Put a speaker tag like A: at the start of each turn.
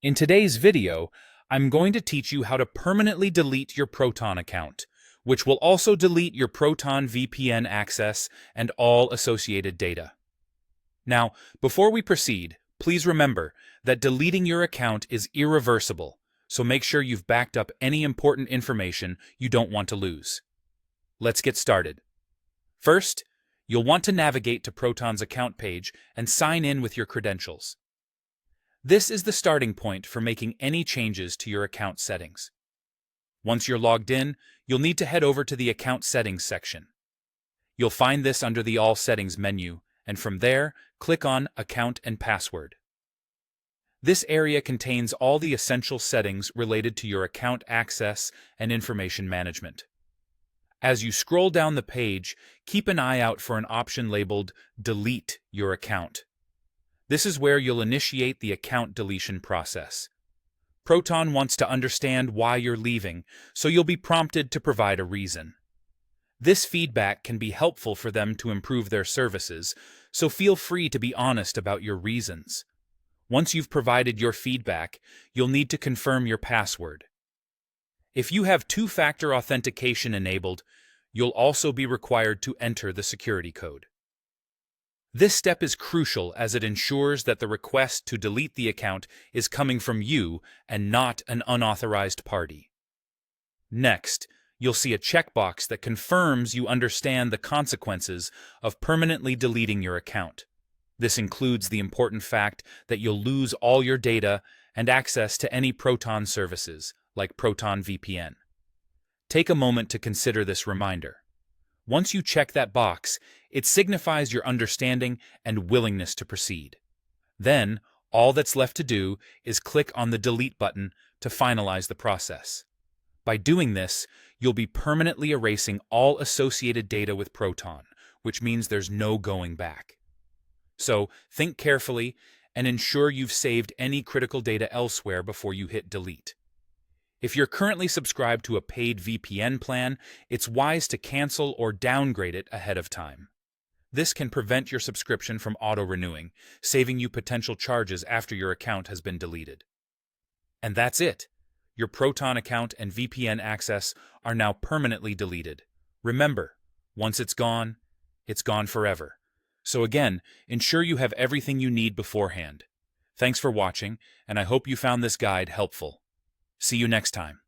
A: In today's video, I'm going to teach you how to permanently delete your Proton account, which will also delete your Proton VPN access and all associated data. Now, before we proceed, please remember that deleting your account is irreversible, so make sure you've backed up any important information you don't want to lose. Let's get started. First, you'll want to navigate to Proton's account page and sign in with your credentials. This is the starting point for making any changes to your account settings. Once you're logged in, you'll need to head over to the Account Settings section. You'll find this under the All Settings menu, and from there, click on Account and Password. This area contains all the essential settings related to your account access and information management. As you scroll down the page, keep an eye out for an option labeled Delete Your Account. This is where you'll initiate the account deletion process. Proton wants to understand why you're leaving, so you'll be prompted to provide a reason. This feedback can be helpful for them to improve their services, so feel free to be honest about your reasons. Once you've provided your feedback, you'll need to confirm your password. If you have two-factor authentication enabled, you'll also be required to enter the security code. This step is crucial as it ensures that the request to delete the account is coming from you and not an unauthorized party. Next, you'll see a checkbox that confirms you understand the consequences of permanently deleting your account. This includes the important fact that you'll lose all your data and access to any Proton services, like ProtonVPN. Take a moment to consider this reminder. Once you check that box, it signifies your understanding and willingness to proceed. Then, all that's left to do is click on the Delete button to finalize the process. By doing this, you'll be permanently erasing all associated data with Proton, which means there's no going back. So, think carefully and ensure you've saved any critical data elsewhere before you hit Delete. If you're currently subscribed to a paid VPN plan, it's wise to cancel or downgrade it ahead of time. This can prevent your subscription from auto-renewing, saving you potential charges after your account has been deleted. And that's it. Your Proton account and VPN access are now permanently deleted. Remember, once it's gone forever. So again, ensure you have everything you need beforehand. Thanks for watching, and I hope you found this guide helpful. See you next time.